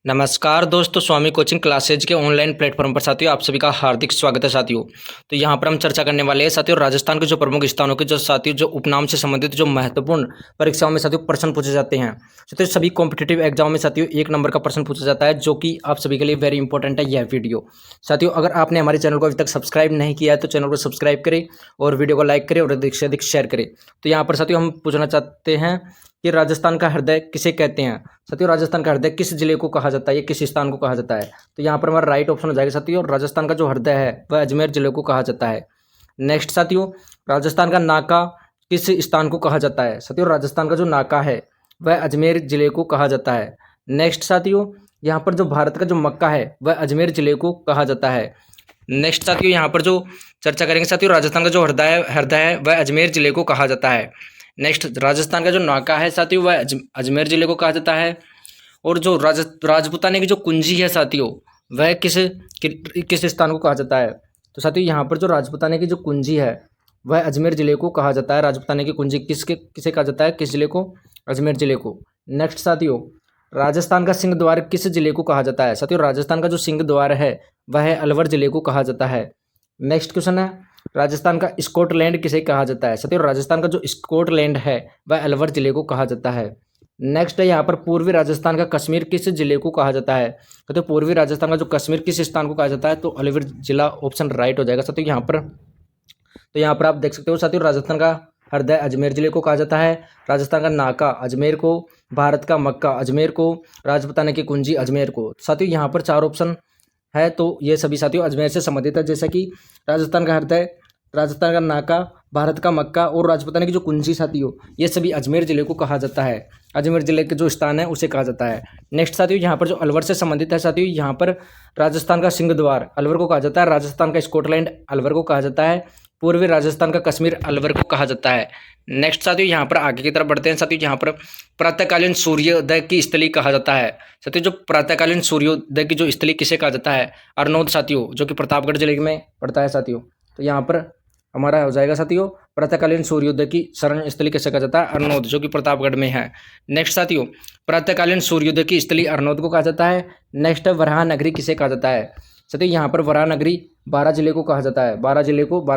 नमस्कार दोस्तों, स्वामी coaching classes के ऑनलाइन प्लेटफॉर्म पर साथियों आप सभी का हार्दिक स्वागत है साथियों। तो यहाँ पर हम चर्चा करने वाले हैं साथियों राजस्थान के जो प्रमुख स्थानों के जो साथियों जो उपनाम से संबंधित जो महत्वपूर्ण परीक्षाओं में साथियों प्रश्न पूछे जाते हैं। साथियों सभी कॉम्पिटिटिव एग्जाम में साथियों 1 नंबर का प्रश्न पूछा जाता है, जो कि आप सभी के लिए वेरी इंपॉर्टेंट है यह वीडियो। साथियों अगर आपने हमारे चैनल को अभी तक सब्सक्राइब नहीं किया है तो चैनल को सब्सक्राइब करें और वीडियो को लाइक करें और अधिक से अधिक शेयर करें। तो यहाँ पर साथियों हम पूछना चाहते हैं कि राजस्थान का हृदय किसे कहते हैं। साथियों राजस्थान का हृदय किस जिले को कहा जाता है, ये किस स्थान को कहा जाता है। तो यहाँ पर हमारा राइट ऑप्शन हो जाएगा साथियों, राजस्थान का जो हृदय है वह अजमेर जिले को कहा जाता है। नेक्स्ट साथियों, राजस्थान का नाका किस स्थान को कहा जाता है। साथियों राजस्थान का जो नाका है वह अजमेर जिले को कहा जाता है। नेक्स्ट साथियों, यहाँ पर जो भारत का जो मक्का है वह अजमेर जिले को कहा जाता है। नेक्स्ट साथियों, यहाँ पर जो चर्चा करेंगे साथियों, राजस्थान का जो हृदय है वह अजमेर जिले को कहा जाता है। नेक्स्ट, राजस्थान का जो नाका है साथियों वह अजमेर जिले को कहा जाता है। और जो राजपूताने की जो कुंजी है साथियों वह किस स्थान को कहा जाता है। तो साथियों यहाँ पर जो राजपूताने की जो कुंजी है वह अजमेर जिले को कहा जाता है। राजपूताने की कुंजी किसे कहा जाता है, किस जिले को, अजमेर जिले को। नेक्स्ट साथियों, राजस्थान का सिंह द्वार किस जिले को कहा जाता है। साथियों राजस्थान का जो सिंह द्वार है वह अलवर जिले को कहा जाता है। नेक्स्ट क्वेश्चन है, राजस्थान का स्कॉटलैंड किसे कहा जाता है। साथियों राजस्थान का जो स्कॉटलैंड है वह अलवर जिले को कहा जाता है। नेक्स्ट है यहाँ पर पूर्वी राजस्थान का कश्मीर किस जिले को कहा जाता है। तो पूर्वी राजस्थान का जो कश्मीर किस स्थान को कहा जाता है, तो अलवर जिला ऑप्शन राइट हो जाएगा साथियों यहाँ पर। तो यहाँ पर आप देख सकते हो साथियों, राजस्थान का हृदय अजमेर जिले को कहा जाता है, राजस्थान का नाका अजमेर को, भारत का मक्का अजमेर को, राजपूताना की कुंजी अजमेर को। साथियों यहाँ पर 4 ऑप्शन है, तो ये सभी साथियों अजमेर से संबंधित है, जैसा कि राजस्थान का हृदय, राजस्थान का नाका, भारत का मक्का और राजपूताना की जो कुंजी साथियों ये सभी अजमेर जिले को कहा जाता है। अजमेर जिले के जो स्थान है उसे कहा जाता है। नेक्स्ट साथियों यहाँ पर जो अलवर से संबंधित है साथियों, यहाँ पर राजस्थान का सिंह द्वार अलवर को कहा जाता है, राजस्थान का स्कॉटलैंड अलवर को कहा जाता है, पूर्वी राजस्थान का कश्मीर अलवर को कहा जाता है। नेक्स्ट साथियों यहाँ पर आगे की तरफ बढ़ते हैं साथियों, यहाँ पर प्रातःकालीन सूर्योदय की स्थली कहा जाता है। साथियों जो प्रातःकालीन सूर्योदय की जो स्थली किसे कहा जाता है, अरनोद साथियों, जो कि प्रतापगढ़ जिले में पड़ता है साथियों। तो यहाँ पर हमारा हो जाएगा साथियों, प्रातःकालीन सूर्योदय की शरण स्थली किसे कहा जाता है, अरनोद, जो कि प्रतापगढ़ में है। नेक्स्ट साथियों, प्रातःकालीन सूर्योदय की स्थली अरनोद को कहा जाता है। नेक्स्ट वराह नगरी किसे कहा जाता है। साथियों यहाँ पर वराह नगरी 12 जिले को कहा जाता है। 12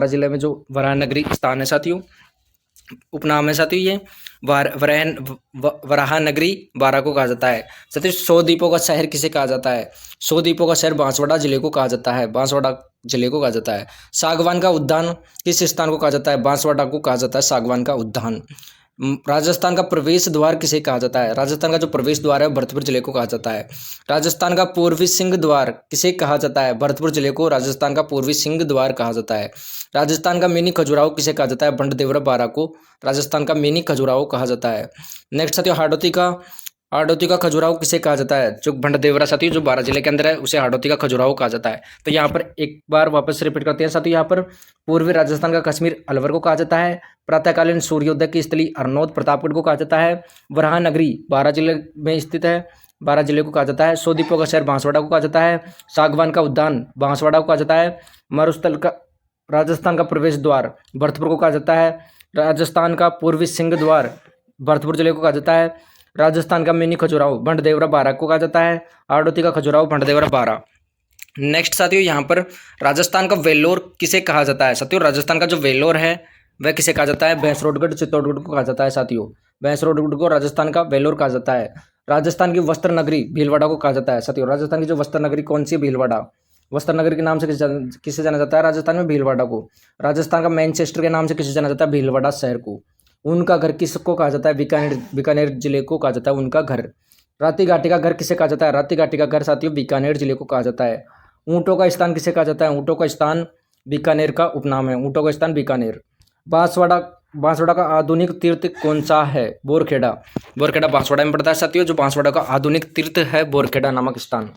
जिले में जो वराह नगरी स्थान है साथियों, उपनाम है साथियों ये वराह नगरी 12 को कहा जाता है। साथियों 100 द्वीपों का शहर किसे कहा जाता है। 100 द्वीपों का शहर बांसवाड़ा जिले को कहा जाता है, बांसवाड़ा जिले को कहा जाता है। सागवान का उद्यान किस स्थान को कहा जाता है, बांसवाड़ा को कहा जाता है सागवान का उद्यान। राजस्थान का प्रवेश द्वार किसे कहा जाता है। राजस्थान का जो प्रवेश द्वार है भरतपुर जिले को कहा जाता है। राजस्थान का पूर्वी सिंह द्वार किसे कहा जाता है, भरतपुर जिले को राजस्थान का पूर्वी सिंह द्वार कहा जाता है। राजस्थान का मिनी खजुराहो किसे कहा जाता है, बंडदेवरा बारा को राजस्थान का मिनी खजुराहो कहा जाता है। नेक्स्ट साथियों, हाड़ौती का खजुराहो किसे कहा जाता है, जो भंडदेवरा साथियों जो 12 जिले के अंदर है उसे हाड़ौती का खजुराहो कहा जाता है। तो यहाँ पर एक बार वापस से रिपीट करते हैं साथियों, यहाँ पर पूर्वी राजस्थान का कश्मीर अलवर को कहा जाता है, प्रातःकालीन सूर्योदय की स्थली अरनोद प्रतापगढ़ को कहा जाता है, वराह नगरी 12 जिले में स्थित है, 12 जिले को कहा जाता है। 100 द्वीपों का शहर बांसवाड़ा को कहा जाता है, सागवान का उद्यान बांसवाड़ा को कहा जाता है, मरुस्थल का राजस्थान का प्रवेश द्वार भरतपुर को कहा जाता है, राजस्थान का पूर्वी सिंह द्वार भरतपुर जिले को कहा जाता है, राजस्थान का मिनी खजुराहो भंडदेवरा बारा को कहा जाता है, हाड़ौती का खजुराहो भंडदेवरा बारा। नेक्स्ट साथियों यहाँ पर राजस्थान का वेल्लोर किसे कहा जाता है। साथियों राजस्थान का जो वेल्लोर है वह किसे कहा जाता है, भैंसरोडगढ़ चित्तौड़गढ़ को कहा जाता है साथियों, भैंसरोडगढ़ को राजस्थान का वेल्लोर कहा जाता है। राजस्थान की वस्त्र नगरी भीलवाड़ा को कहा जाता है साथियों, राजस्थान की जो वस्त्र नगरी कौन सी है, भीलवाड़ा, वस्त्र नगरी के नाम से किसे जाना जाता है राजस्थान में, भीलवाड़ा को। राजस्थान का मैनचेस्टर के नाम से किसे जाना जाता है, भीलवाड़ा शहर को। उनका घर किसको कहा जाता है, बीकानेर जिले को कहा जाता है उनका घर। राती घाटी का घर किसे कहा जाता है, राती घाटी का घर साथियों बीकानेर जिले को कहा जाता है। ऊँटों का स्थान किसे कहा जाता है, ऊँटों का स्थान बीकानेर का उपनाम है, ऊँटों का स्थान बीकानेर। बांसवाड़ा का आधुनिक तीर्थ कौन सा है, बोरखेड़ा बांसवाड़ा में पड़ता है साथियों, जो बांसवाड़ा का आधुनिक तीर्थ है बोरखेड़ा नामक स्थान।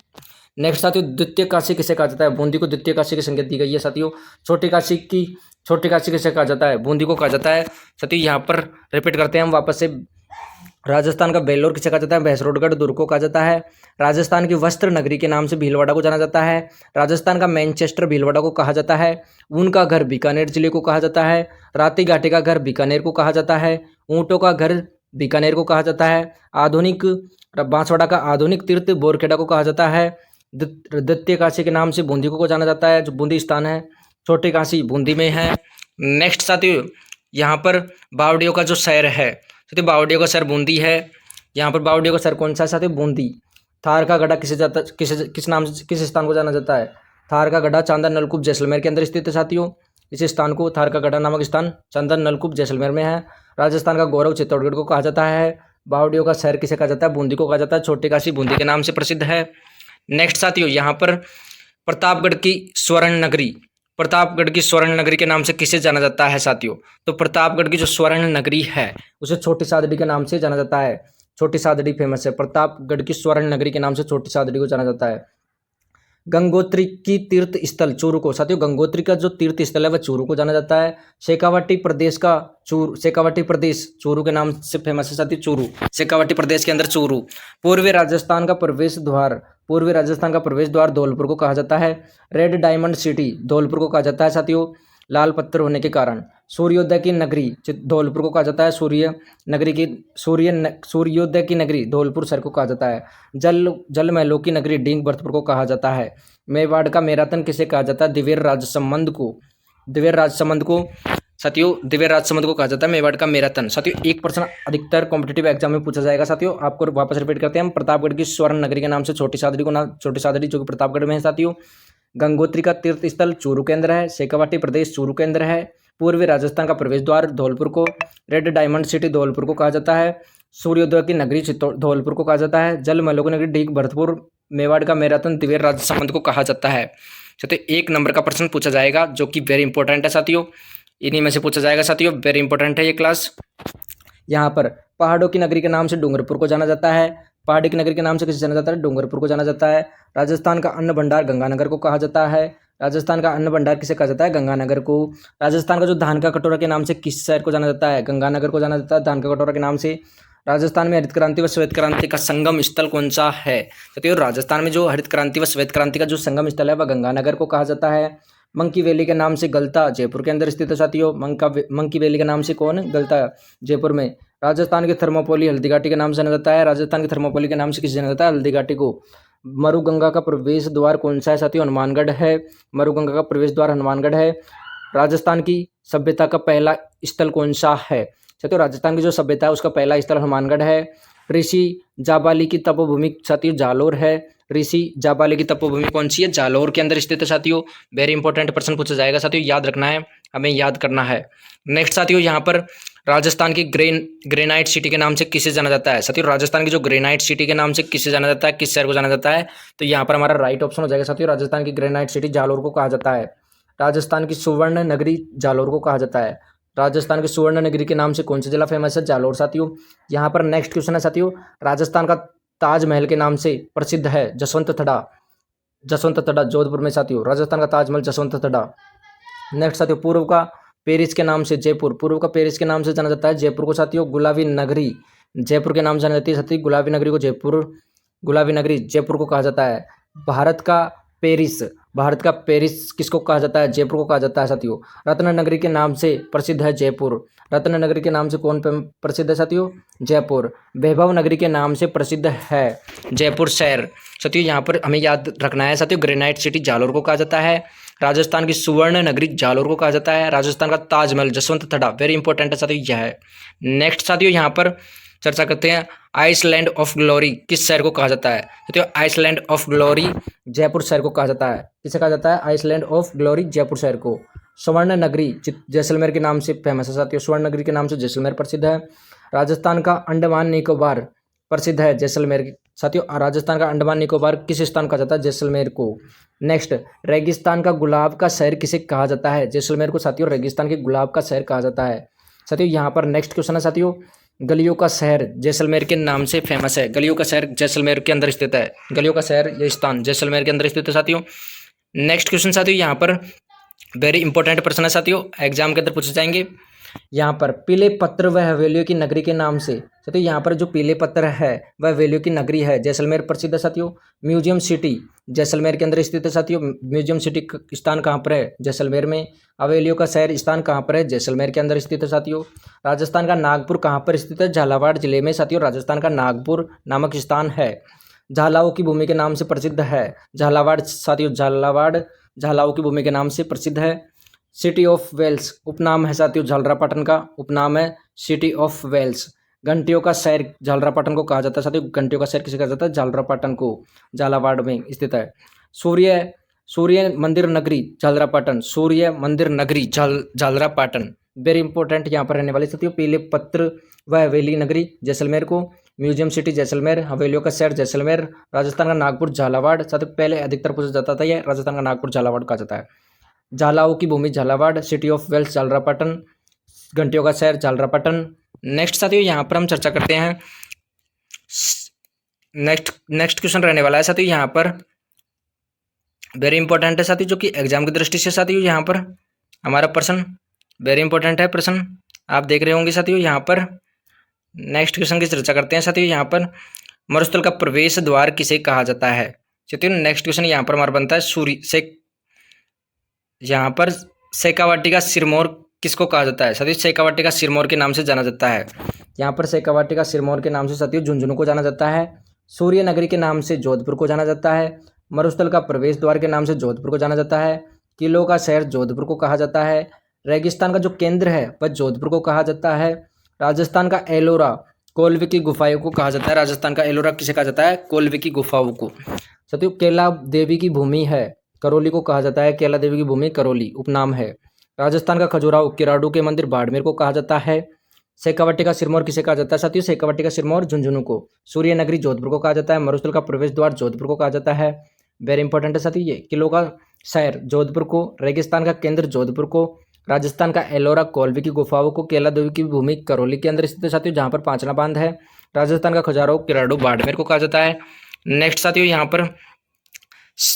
नेक्स्ट साथियों, द्वितीय काशी किसे कहा जाता है, बूंदी को द्वितीय काशी की संकेत दी गई है साथियों। छोटी काशी किसे कहा जाता है, बूंदी को कहा जाता है साथियों। यहाँ पर रिपीट करते हैं हम वापस से, राजस्थान का वेल्लोर किसे कहा जाता है, भैंसरोडगढ़ दुर्ग को कहा जाता है। राजस्थान की वस्त्र नगरी के नाम से भीलवाड़ा को जाना जाता है। राजस्थान का मैनचेस्टर भीलवाड़ा को कहा जाता है। उनका घर बीकानेर जिले को कहा जाता है। राती घाटी का घर बीकानेर को कहा जाता है। ऊँटों का घर बीकानेर को कहा जाता है। आधुनिक बांसवाड़ा का आधुनिक तीर्थ बोरखेड़ा को कहा जाता है। द्वितीय काशी के नाम से बूंदी को जाना जाता है, जो बूंदी स्थान है। छोटी काशी बूंदी में है। नेक्स्ट साथियों, यहाँ पर बावड़ियों का जो शहर है साथियों, बावड़ियों का शहर बूंदी है। यहाँ पर बावड़ियों का शहर कौन सा है साथियों? बूंदी। थार का गढ़ा किस नाम से किस स्थान को जाना जाता है? थार का गढ़ा चांदन नलकूप जैसलमेर के अंदर स्थित है साथियों। इस स्थान को, थार का गढ़ा नामक स्थान चांदन नलकूप जैसलमेर में है। राजस्थान का गौरव चित्तौड़गढ़ को कहा जाता है। बावड़ियों का शहर किसे कहा जाता है? बूंदी को कहा जाता है। छोटी काशी बूंदी के नाम से प्रसिद्ध है। नेक्स्ट साथियों, यहाँ पर प्रतापगढ़ की स्वर्ण नगरी, प्रतापगढ़ की स्वर्ण नगरी के नाम से किसे जाना जाता है साथियों? तो प्रतापगढ़ की जो स्वर्ण नगरी है उसे छोटी सादड़ी के नाम से जाना जाता है। छोटी सादड़ी फेमस है। प्रतापगढ़ की स्वर्ण नगरी के नाम से छोटी सादड़ी को जाना जाता है। गंगोत्री की तीर्थ स्थल चूरू को, साथियों गंगोत्री का जो तीर्थ स्थल है वह चूरू को जाना जाता है। शेखावाटी प्रदेश का शेखावाटी प्रदेश चूरू के नाम से फेमस है साथियों। चूरू, शेखावाटी प्रदेश के अंदर चूरू। पूर्वी राजस्थान का प्रवेश द्वार धौलपुर को कहा जाता है। रेड डायमंड सिटी धौलपुर को कहा जाता है साथियों, लाल पत्थर होने के कारण। सूर्योदय की नगरी धौलपुर को कहा जाता है। सूर्योदय की नगरी धौलपुर शहर को कहा जाता है। जल महलों की नगरी डींग भरतपुर को कहा जाता है। मेवाड़ का मैराथन किसे कहा जाता है? दिव्य राजसमंद को साथियों, दिव्य राजसमंद को कहा जाता है मेवाड़ का मैराथन। साथियों एक प्रश्न अधिकतर कॉम्पिटिटिव एग्जाम में पूछा जाएगा साथियों। आपको वापस रिपीट करते हैं हम। प्रतापगढ़ की स्वर्ण नगरी के नाम से छोटी सादड़ी जो कि प्रतापगढ़ में है साथियों। गंगोत्री का तीर्थ स्थल चूरू के अंदर है। शेखावाटी प्रदेश चूरू के अंदर है। पूर्वी राजस्थान का प्रवेश द्वार धौलपुर को, रेड डायमंड सिटी धौलपुर को कहा जाता है। सूर्योदय की नगरी धौलपुर को कहा जाता है। जल महलों की नगरी डीग भरतपुर, मेवाड़ का मैराथन दिव्य राजसमंद को कहा जाता है। तो 1 नंबर का प्रश्न पूछा जाएगा जो कि वेरी इंपॉर्टेंट है साथियों। इन्हीं में से पूछा जाएगा साथियों, वेरी इंपॉर्टेंट है ये क्लास। यहाँ पर पहाड़ों की नगरी के नाम से डूंगरपुर को जाना जाता है। पहाड़ी की नगरी के नाम से किसे जाना जाता है? डूंगरपुर को जाना जाता है। राजस्थान का अन्न भंडार गंगानगर को कहा जाता है। राजस्थान का अन्न भंडार किसे कहा जाता है? गंगानगर को। राजस्थान का जो धान का कटोरा के नाम से किस शहर को जाना जाता है? गंगानगर को जाना जाता है धान का कटोरा के नाम से। राजस्थान में हरित क्रांति व श्वेत क्रांति का संगम स्थल कौन सा है? तो राजस्थान में जो हरित क्रांति व श्वेत क्रांति का जो संगम स्थल है वह गंगानगर को कहा जाता है। मंकी वैली के नाम से गलता जयपुर के अंदर स्थित है साथियों। मंकी वैली के नाम से कौन? गलता जयपुर में। राजस्थान के थर्मोपोली हल्दीघाटी के नाम से जाना जाता है। राजस्थान के थर्मोपोली के नाम से किसे जाना जाता है? हल्दीघाटी को। मरुगंगा का प्रवेश द्वार कौन सा है साथियों? हनुमानगढ़ है। मरुगंगा का प्रवेश द्वार हनुमानगढ़ है। राजस्थान की सभ्यता का पहला स्थल कौन सा है साथियों? राजस्थान की जो सभ्यता है उसका पहला स्थल हनुमानगढ़ है। ऋषि जाबाली की तपोभूमि साथियों जालोर है। ऋषि जाबाली की तपोभूमि कौन सी है? जालोर के अंदर स्थित है साथियों। वेरी इंपॉर्टेंट प्रश्न पूछा जाएगा साथियों, याद रखना है, हमें याद करना है। नेक्स्ट साथियों, यहाँ पर राजस्थान की ग्रेनाइट सिटी के नाम से किसे जाना जाता है साथियों? राजस्थान की जो ग्रेनाइट सिटी के नाम से किसे जाना जाता है, किस शहर को जाना जाता है? तो यहाँ पर हमारा राइट ऑप्शन हो जाएगा साथियों, राजस्थान की ग्रेनाइट सिटी जालोर को कहा जाता है। राजस्थान की सुवर्ण नगरी जालोर को कहा जाता है। राजस्थान की सुवर्ण नगरी के नाम से कौन सा जिला फेमस है? जालोर साथियों। यहाँ पर नेक्स्ट क्वेश्चन है साथियों, राजस्थान का ताजमहल के नाम से प्रसिद्ध है जसवंत थड़ा जोधपुर में साथियों। राजस्थान का ताजमहल जसवंत थड़ा। नेक्स्ट साथियों, पूर्व का पेरिस के नाम से जयपुर, पूर्व का पेरिस के नाम से जाना जाता है जयपुर को साथियों। गुलाबी नगरी जयपुर के नाम से जानी जाती है साथियों। गुलाबी नगरी जयपुर को कहा जाता है। भारत का पेरिस किसको कहा जाता है? जयपुर को कहा जाता है साथियों। रत्न नगरी के नाम से प्रसिद्ध है जयपुर। रत्न नगरी के नाम से कौन प्रसिद्ध है साथियों? जयपुर। वैभव नगरी के नाम से प्रसिद्ध है जयपुर शहर साथियों। यहाँ पर हमें याद रखना है साथियों, ग्रेनाइट सिटी जालोर को कहा जाता है। राजस्थान की सुवर्ण नगरी जालोर को कहा जाता है। राजस्थान का ताजमहल जसवंत थड़ा, वेरी इंपॉर्टेंट है साथियों यह है। नेक्स्ट साथियों, यहाँ पर चर्चा करते हैं, आइसलैंड ऑफ ग्लोरी किस शहर को कहा जाता है? तो आइसलैंड ऑफ ग्लोरी जयपुर शहर को कहा जाता है। किसे कहा जाता है? आइसलैंड ऑफ ग्लोरी जयपुर शहर को। स्वर्ण नगरी जैसलमेर के नाम से फेमस है साथियों। स्वर्ण नगरी के नाम से जैसलमेर प्रसिद्ध है। राजस्थान का अंडमान निकोबार प्रसिद्ध है जैसलमेर साथियों। राजस्थान का अंडमान निकोबार किस स्थान कहा जाता है? जैसलमेर को। नेक्स्ट, रेगिस्तान का गुलाब का शहर किसे कहा जाता है? जैसलमेर को साथियों रेगिस्तान के गुलाब का शहर कहा जाता है साथियों। यहाँ पर नेक्स्ट क्वेश्चन है साथियों, गलियों का शहर जैसलमेर के नाम से फेमस है। गलियों का शहर जैसलमेर के अंदर स्थित है। गलियों का शहर ये स्थान जैसलमेर के अंदर स्थित है साथियों। नेक्स्ट क्वेश्चन साथियों, यहाँ पर वेरी इंपॉर्टेंट प्रश्न है साथियों, एग्जाम के अंदर पूछे जाएंगे। यहाँ पर पीले पत्थर वह हवेलियों की नगरी के नाम से, साथियों यहाँ पर जो पीले पत्थर है वह हवेलियों की नगरी है, जैसलमेर प्रसिद्ध है साथियों। म्यूजियम सिटी जैसलमेर के अंदर स्थित है साथियों। म्यूजियम सिटी स्थान कहाँ पर है? जैसलमेर में। हवेलियों का शहर स्थान कहाँ पर है? जैसलमेर के अंदर स्थित है साथियों। राजस्थान का नागपुर कहाँ पर स्थित है? झालावाड़ जिले में साथियों राजस्थान का नागपुर नामक स्थान है। झालाओं की भूमि के नाम से प्रसिद्ध है झालावाड़ साथियों। झालावाड़ झालाओं की भूमि के नाम से प्रसिद्ध है। सिटी ऑफ वेल्स उपनाम है साथियों झालरापाटन का, उपनाम है सिटी ऑफ वेल्स। घंटियों का शहर झालरापाटन को कहा जाता है साथियों। घंटियों का शहर किसे कहा जाता है? झालरापाटन को, झालावाड़ में स्थित है। सूर्य सूर्य मंदिर नगरी झालरापाटन, सूर्य मंदिर नगरी झालरापाटन वेरी इंपॉर्टेंट यहाँ पर रहने वाले साथियों। पीले पत्र व हवेली नगरी जैसलमेर को, म्यूजियम सिटी जैसलमेर, हवेलियों का शहर जैसलमेर, राजस्थान का नागपुर झालावाड़। साथियों पहले अधिकतर पूछा जाता था, ये राजस्थान का नागपुर झालावाड़ कहा जाता है। झालाओं की भूमि Jhalawar, city of bells Jhalrapatan, घंटियों का शहर झालरापाटन। नेक्स्ट साथियों यहाँ पर हम चर्चा करते हैं, नेक्स्ट क्वेश्चन रहने वाला है साथियों यहाँ पर वेरी इंपॉर्टेंट है साथियों, जो कि एग्जाम की दृष्टि से साथियों यहाँ पर हमारा प्रश्न वेरी इंपॉर्टेंट है। प्रश्न आप देख रहे होंगे साथियों यहाँ पर। नेक्स्ट क्वेश्चन की चर्चा करते हैं साथियों यहाँ पर, मरुस्थल का प्रवेश द्वार किसे कहा जाता है? साथियों नेक्स्ट क्वेश्चन यहाँ पर हमारा बनता है सूर्य से, यहाँ पर शेखावाटी का सिरमौर किसको कहा जाता है? साथियों शेखावाटी का सिरमौर के नाम से जाना जाता है। यहाँ पर शेखावाटी का सिरमौर के नाम से साथियों झुंझुनू को जाना जाता है। सूर्य नगरी के नाम से जोधपुर को जाना जाता है। मरुस्थल का प्रवेश द्वार के नाम से जोधपुर को जाना जाता है। किलों का शहर जोधपुर को कहा जाता है। रेगिस्तान का जो केंद्र है वह जोधपुर को कहा जाता है। राजस्थान का एलोरा कोलवे की गुफाओं को कहा जाता है। राजस्थान का एलोरा किसे कहा जाता है? कोलवे की गुफाओं को। साथियों केला देवी की भूमि है करौली को कहा जाता है। केला देवी की भूमि करौली उपनाम है। राजस्थान का खजुराहो किराडू के मंदिर बाड़मेर को कहा जाता है। शेखावाटी का सिरमौर किसे कहा जाता है? साथियों शेखावाटी का सिरमौर झुंझुनू को। सूर्य नगरी जोधपुर को कहा जाता है। मरुस्थल का प्रवेश द्वार जोधपुर को कहा जाता है। वेरी इंपॉर्टेंट है साथियों ये। किलों का शहर जोधपुर को, रेगिस्तान का केंद्र जोधपुर को, राजस्थान का एलोरा कोलवे की गुफाओं को, केला देवी की भूमि करौली के अंदर स्थित है साथियों जहां पर पांचना बांध है। राजस्थान का खजुराहो किराडू बाड़मेर को कहा जाता है। नेक्स्ट साथियों यहाँ पर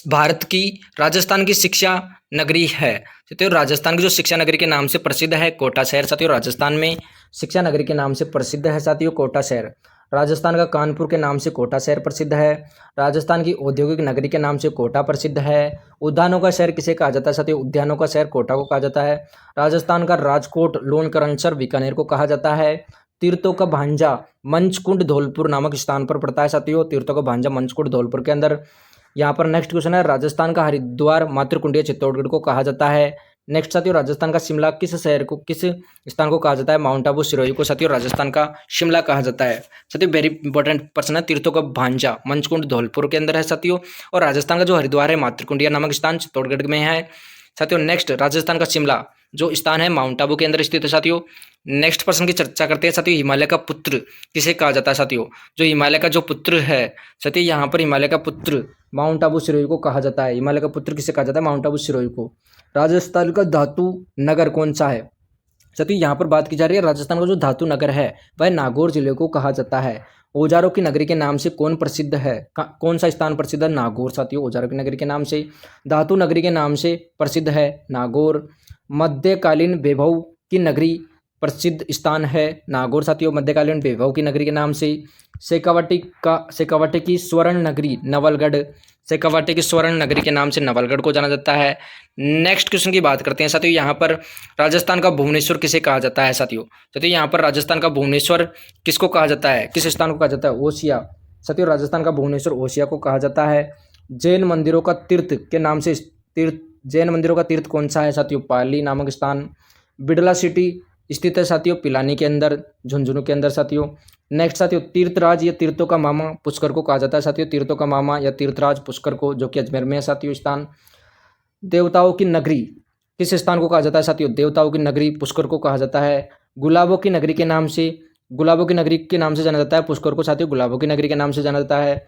भारत की राजस्थान की शिक्षा नगरी है साथियों। राजस्थान की जो शिक्षा नगरी के नाम से प्रसिद्ध है कोटा शहर साथियों। राजस्थान में शिक्षा नगरी के नाम से प्रसिद्ध है साथियों कोटा शहर। राजस्थान का कानपुर के नाम से कोटा शहर प्रसिद्ध है। राजस्थान की औद्योगिक नगरी के नाम से कोटा प्रसिद्ध है। उद्यानों का शहर किसे कहा जाता है साथियों? उद्यानों का शहर कोटा को कहा जाता है। राजस्थान का राजकोट लोनकरणसर बीकानेर को कहा जाता है। तीर्थों का भांजा मंचकुंड धौलपुर नामक स्थान पर पड़ता है साथियों। तीर्थों का भांजा मंचकुंड धौलपुर के अंदर। यहाँ पर नेक्स्ट क्वेश्चन है, राजस्थान का हरिद्वार मातृकुंडिया चित्तौड़गढ़ को कहा जाता है। नेक्स्ट साथियों राजस्थान का शिमला किस शहर को, किस स्थान को कहा जाता है? माउंट आबू सिरोही को साथियों राजस्थान का शिमला कहा जाता है। साथियों वेरी इंपॉर्टेंट प्रश्न है, तीर्थों का भांजा मंचकुंड धौलपुर के अंदर है साथियों। और राजस्थान का जो हरिद्वार है मातृकुंडिया नामक स्थान चित्तौड़गढ़ में है साथियों। नेक्स्ट राजस्थान का शिमला जो स्थान है माउंट आबू के अंदर स्थित है साथियों। नेक्स्ट प्रश्न की चर्चा करते हैं साथियों, हिमालय का पुत्र किसे कहा जाता है साथियों? जो हिमालय का जो पुत्र है साथियों, यहाँ पर हिमालय का पुत्र माउंट आबू सिरोही को कहा जाता है। हिमालय का पुत्र किसे कहा जाता है? माउंट आबू सिरोही को। राजस्थान का धातु नगर कौन सा है साथियों? यहाँ पर बात की जा रही है राजस्थान का जो धातु नगर है वह नागौर जिले को कहा जाता है। औजारों की नगरी के नाम से कौन प्रसिद्ध है? कौन सा स्थान प्रसिद्ध है? नागौर साथियों औजारों की नगरी के नाम से। धातु नगरी के नाम से प्रसिद्ध है नागौर। मध्यकालीन वैभव की नगरी प्रसिद्ध स्थान है नागौर साथियों, मध्यकालीन वैभव की नगरी के नाम से। शेखावाटी की स्वर्ण नगरी नवलगढ़, शेखावाटी की स्वर्ण नगरी के नाम से नवलगढ़ को जाना जाता है। नेक्स्ट क्वेश्चन की बात करते हैं साथियों, यहाँ पर राजस्थान का भुवनेश्वर किसे कहा जाता है साथियों? साथियों यहाँ पर राजस्थान का भुवनेश्वर किसको कहा जाता है? किस स्थान को कहा जाता है? ओसिया साथियों, राजस्थान का भुवनेश्वर ओसिया को कहा जाता है। जैन मंदिरों का तीर्थ के नाम से जैन मंदिरों का तीर्थ कौन सा है साथियों? पाली नामक स्थान। बिड़ला सिटी स्थित है साथियों पिलानी के अंदर, झुंझुनू के अंदर साथियों। नेक्स्ट साथियों तीर्थराज या तीर्थों का मामा पुष्कर को कहा जाता है साथियों, तीर्थों का मामा या तीर्थराज पुष्कर को, जो कि अजमेर में है साथियों स्थान। देवताओं की नगरी किस स्थान को कहा जाता है साथियों? देवताओं की नगरी पुष्कर को कहा जाता है। गुलाबों की नगरी के नाम से जाना जाता है पुष्कर को साथियों, गुलाबों की नगरी के नाम से जाना जाता है।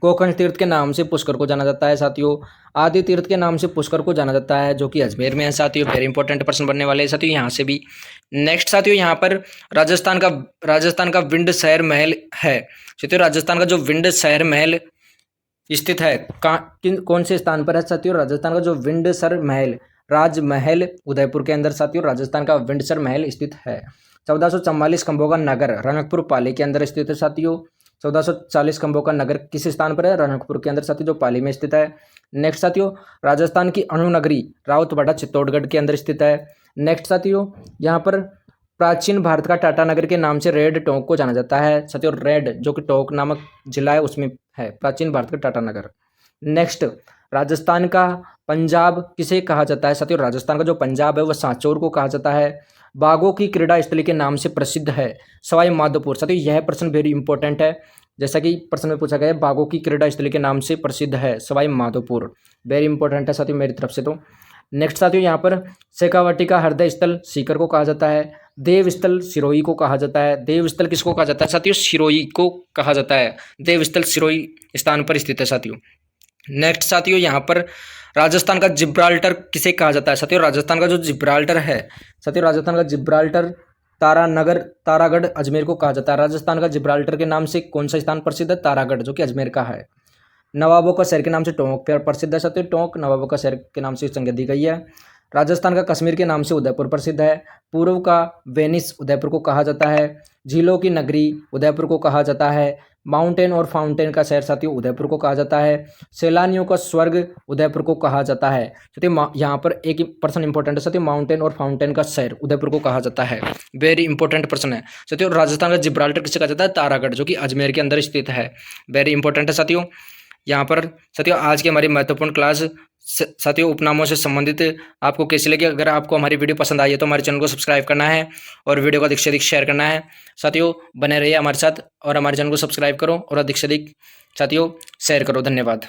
कोकण तीर्थ के नाम से पुष्कर को जाना जाता है साथियों। आदि तीर्थ के नाम से पुष्कर को जाना जाता है, जो कि अजमेर में है साथियों। वेरी इंपॉर्टेंट प्रश्न बनने वाले हैं साथियों यहाँ से भी। नेक्स्ट साथियों यहाँ पर राजस्थान का विंड शहर महल है साथियों। राजस्थान का जो विंड शहर महल स्थित है कौन से स्थान पर है साथियों? राजस्थान का जो विंडसर महल राजमहल उदयपुर के अंदर साथियों। राजस्थान का विंडसर महल स्थित है। 1444 खंभों का नगर रनकपुर पाली के अंदर स्थित है साथियों। 1440 खंभों का नगर किस स्थान पर है? रनकपुर के अंदर साथियों, जो पाली में स्थित है। नेक्स्ट साथियों, राजस्थान की अणु नगरी राउतवाड़ा चित्तौड़गढ़ के अंदर स्थित है। नेक्स्ट साथियों, यहाँ पर प्राचीन भारत का टाटा नगर के नाम से रेड टोंक को जाना जाता है साथियों। रेड जो कि टोंक नामक जिला है उसमें है प्राचीन भारत का टाटा नगर। नेक्स्ट, राजस्थान का पंजाब किसे कहा जाता है साथियों? राजस्थान का जो पंजाब है वह सांचौर को कहा जाता है। बाघों की क्रीड़ा स्थली के नाम से प्रसिद्ध है सवाई माधोपुर। साथियों यह प्रश्न वेरी इंपॉर्टेंट है, जैसा कि प्रश्न में पूछा गया है, बाघों की क्रीड़ा स्थली के नाम से प्रसिद्ध है सवाई माधोपुर। वेरी इंपॉर्टेंट है साथियों मेरी तरफ से। तो नेक्स्ट साथियों, यहाँ पर शेखावाटी का हृदय स्थल सीकर को कहा जाता है। देवस्थल सिरोही को कहा जाता है। देवस्थल किसको कहा जाता है साथियों? सिरोही को कहा जाता है। देवस्थल सिरोही स्थान पर स्थित है साथियों। नेक्स्ट साथियों, यहाँ पर राजस्थान का जिब्राल्टर किसे कहा जाता है साथियों? राजस्थान का जो जिब्राल्टर है साथियों, राजस्थान का जिब्राल्टर तारानगर तारागढ़ अजमेर को कहा जाता है। राजस्थान का जिब्राल्टर के नाम से कौन सा स्थान प्रसिद्ध है? तारागढ़, जो कि अजमेर का है। नवाबों का शहर के नाम से टोंक प्रसिद्ध है साथियों। टोंक नवाबों का शहर के नाम से संज्ञा दी गई है। राजस्थान का कश्मीर के नाम से उदयपुर प्रसिद्ध है। पूर्व का वेनिस उदयपुर को कहा जाता है। झीलों की नगरी उदयपुर को कहा जाता है। माउंटेन और फाउंटेन का शहर साथियों उदयपुर को कहा जाता है। सैलानियों का स्वर्ग उदयपुर को कहा जाता है साथियों। यहाँ पर एक प्रश्न इंपॉर्टेंट है साथियों, माउंटेन और फाउंटेन का शहर उदयपुर को कहा जाता है। वेरी इंपॉर्टेंट प्रश्न है साथियों। राजस्थान का जिब्राल्टर किसे कहा जाता है? तारागढ़, जो कि अजमेर के अंदर स्थित है। वेरी इंपॉर्टेंट है साथियों। यहाँ पर साथियों आज की हमारी महत्वपूर्ण क्लास साथियों उपनामों से संबंधित आपको कैसी लगी? अगर आपको हमारी वीडियो पसंद आई है तो हमारे चैनल को सब्सक्राइब करना है और वीडियो को अधिक से अधिक शेयर करना है साथियों। बने रहिए हमारे साथ और हमारे चैनल को सब्सक्राइब करो और अधिक से अधिक साथियों शेयर करो। धन्यवाद।